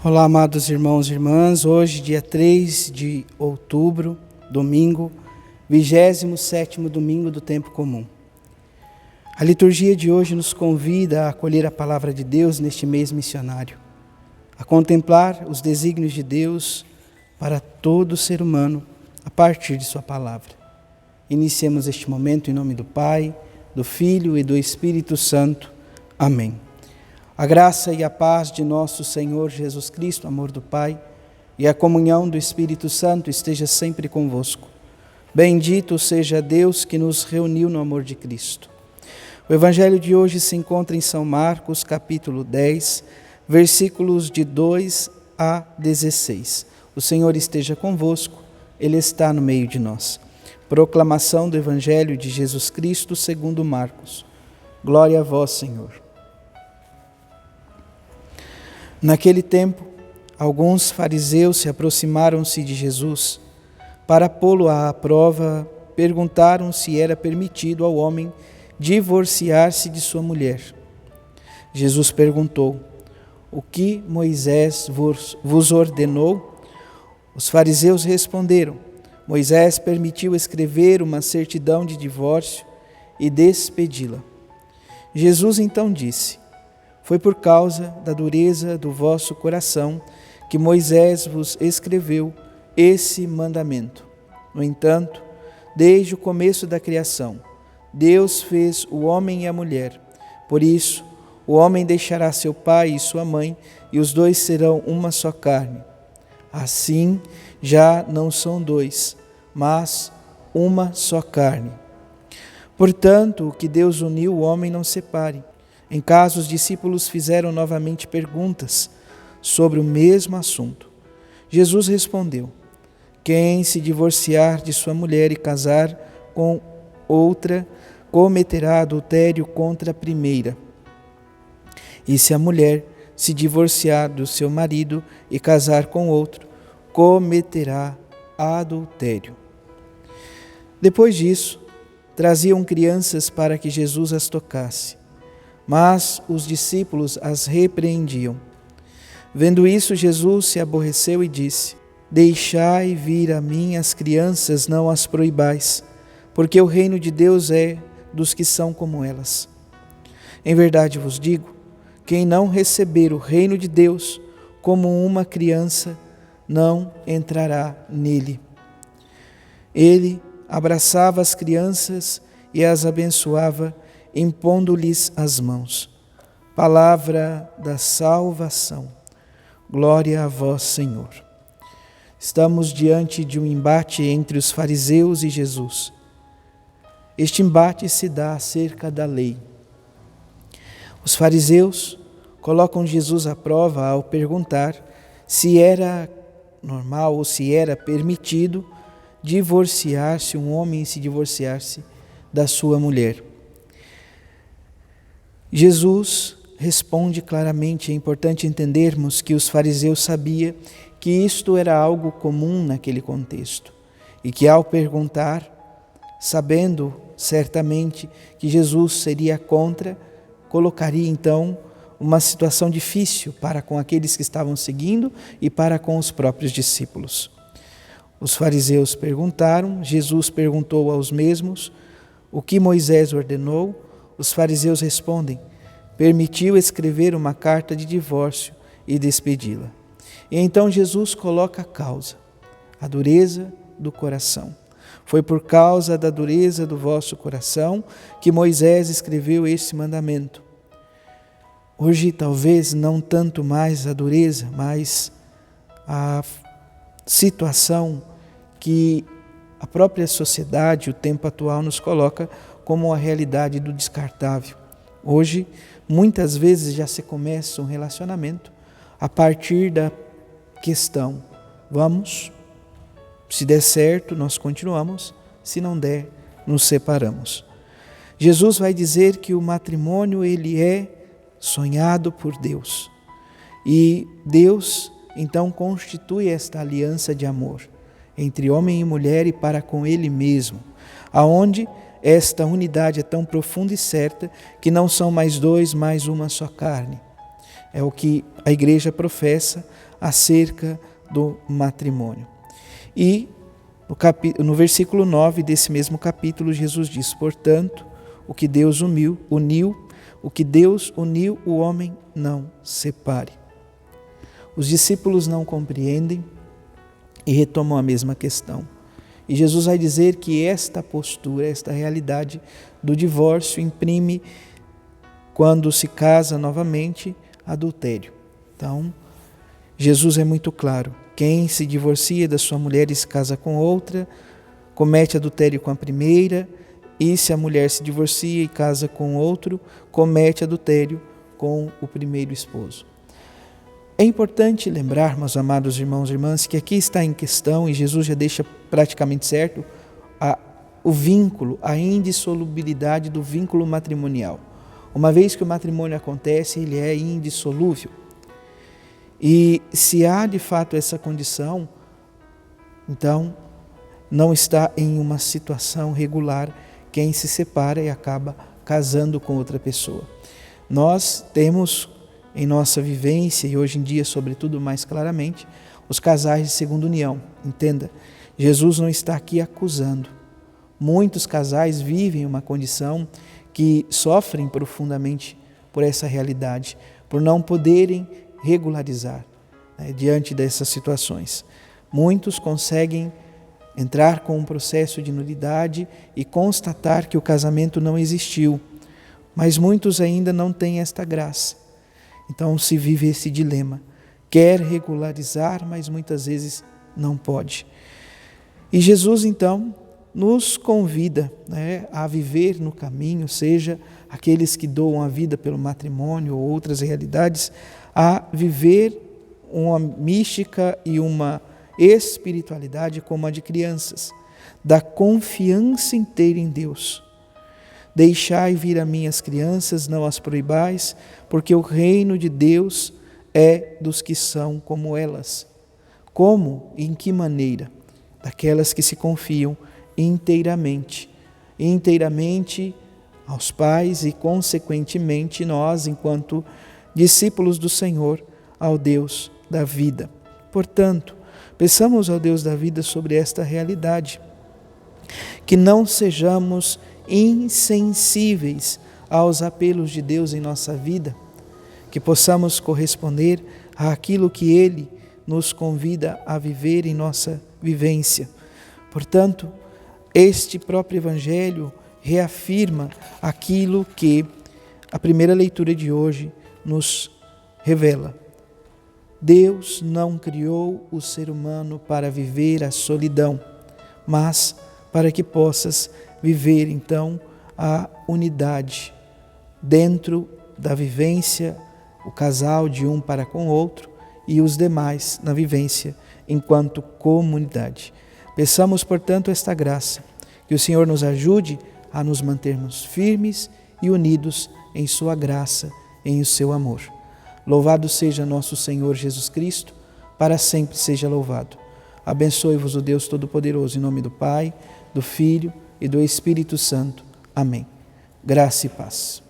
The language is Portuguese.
Olá, amados irmãos e irmãs. Hoje, dia 3 de outubro, domingo, 27º domingo do tempo comum. A liturgia de hoje nos convida a acolher a palavra de Deus neste mês missionário, a contemplar os desígnios de Deus para todo ser humano a partir de sua palavra. Iniciemos este momento em nome do Pai, do Filho e do Espírito Santo. Amém. A graça e a paz de nosso Senhor Jesus Cristo, o amor do Pai e a comunhão do Espírito Santo esteja sempre convosco. Bendito seja Deus que nos reuniu no amor de Cristo. O Evangelho de hoje se encontra em São Marcos, capítulo 10, versículos de 2 a 16. O Senhor esteja convosco, Ele está no meio de nós. Proclamação do Evangelho de Jesus Cristo segundo Marcos. Glória a vós, Senhor. Naquele tempo, alguns fariseus se aproximaram-se de Jesus. Para pô-lo à prova, perguntaram se era permitido ao homem divorciar-se de sua mulher. Jesus perguntou: "O que Moisés vos ordenou?" Os fariseus responderam: "Moisés permitiu escrever uma certidão de divórcio e despedi-la." Jesus então disse: "Foi por causa da dureza do vosso coração que Moisés vos escreveu esse mandamento. No entanto, desde o começo da criação, Deus fez o homem e a mulher. Por isso, o homem deixará seu pai e sua mãe, e os dois serão uma só carne. Assim, já não são dois, mas uma só carne. Portanto, o que Deus uniu, o homem não separe." Em casa, os discípulos fizeram novamente perguntas sobre o mesmo assunto. Jesus respondeu: "Quem se divorciar de sua mulher e casar com outra, cometerá adultério contra a primeira. E se a mulher se divorciar do seu marido e casar com outro, cometerá adultério." Depois disso, traziam crianças para que Jesus as tocasse. Mas os discípulos as repreendiam. Vendo isso, Jesus se aborreceu e disse: "Deixai vir a mim as crianças, não as proibais, porque o reino de Deus é dos que são como elas. Em verdade vos digo, quem não receber o reino de Deus como uma criança, não entrará nele." Ele abraçava as crianças e as abençoava, impondo-lhes as mãos. Palavra da salvação. Glória a vós, Senhor. Estamos diante de um embate entre os fariseus e Jesus. Este embate se dá acerca da lei. Os fariseus colocam Jesus à prova ao perguntar se era normal ou se era permitido divorciar-se, um homem se divorciar-se da sua mulher. Jesus responde claramente. É importante entendermos que os fariseus sabiam que isto era algo comum naquele contexto e que ao perguntar, sabendo certamente que Jesus seria contra, colocaria então uma situação difícil para com aqueles que estavam seguindo e para com os próprios discípulos. Os fariseus perguntaram, Jesus perguntou aos mesmos: "O que Moisés ordenou?" Os fariseus respondem: "Permitiu escrever uma carta de divórcio e despedi-la." E então Jesus coloca a causa: a dureza do coração. "Foi por causa da dureza do vosso coração que Moisés escreveu esse mandamento." Hoje talvez não tanto mais a dureza, mas a situação que a própria sociedade, o tempo atual, nos coloca como a realidade do descartável. Hoje, muitas vezes já se começa um relacionamento a partir da questão: vamos, se der certo, nós continuamos, se não der, nos separamos. Jesus vai dizer que o matrimônio ele é sonhado por Deus. E Deus então constitui esta aliança de amor entre homem e mulher e para com Ele mesmo, aonde esta unidade é tão profunda e certa que não são mais dois, mais uma só carne. É o que a igreja professa acerca do matrimônio. E no versículo 9 desse mesmo capítulo, Jesus diz: portanto, o que Deus uniu, o homem não separe. Os discípulos não compreendem e retomam a mesma questão. E Jesus vai dizer que esta postura, esta realidade do divórcio imprime, quando se casa novamente, adultério. Então, Jesus é muito claro: quem se divorcia da sua mulher e se casa com outra, comete adultério com a primeira, e se a mulher se divorcia e casa com outro, comete adultério com o primeiro esposo. É importante lembrar, meus amados irmãos e irmãs, que aqui está em questão, e Jesus já deixa praticamente certo, o vínculo, a indissolubilidade do vínculo matrimonial. Uma vez que o matrimônio acontece, ele é indissolúvel. E se há de fato essa condição, então não está em uma situação regular quem se separa e acaba casando com outra pessoa. Nós temos em nossa vivência, e hoje em dia, sobretudo, mais claramente, os casais de segunda união. Entenda, Jesus não está aqui acusando. Muitos casais vivem uma condição que sofrem profundamente por essa realidade, por não poderem regularizar, diante dessas situações. Muitos conseguem entrar com um processo de nulidade e constatar que o casamento não existiu, mas muitos ainda não têm esta graça. Então se vive esse dilema, quer regularizar, mas muitas vezes não pode. E Jesus então nos convida, a viver no caminho, seja aqueles que doam a vida pelo matrimônio ou outras realidades, a viver uma mística e uma espiritualidade como a de crianças, da confiança inteira em Deus. Deixai vir a mim as crianças, não as proibais, porque o reino de Deus é dos que são como elas. Como e em que maneira? Daquelas que se confiam inteiramente aos pais e, consequentemente, nós, enquanto discípulos do Senhor, ao Deus da vida. Portanto, peçamos ao Deus da vida sobre esta realidade, que não sejamos insensíveis aos apelos de Deus em nossa vida, que possamos corresponder àquilo que Ele nos convida a viver em nossa vivência. Portanto, este próprio Evangelho reafirma aquilo que a primeira leitura de hoje nos revela. Deus não criou o ser humano para viver a solidão, mas para que possas viver então a unidade dentro da vivência, o casal de um para com o outro e os demais na vivência enquanto comunidade. Peçamos, portanto, esta graça, que o Senhor nos ajude a nos mantermos firmes e unidos em sua graça, em o seu amor. Louvado seja nosso Senhor Jesus Cristo, para sempre seja louvado. Abençoe-vos o Deus Todo-Poderoso, em nome do Pai, do Filho e do Espírito Santo. Amém. Graça e paz.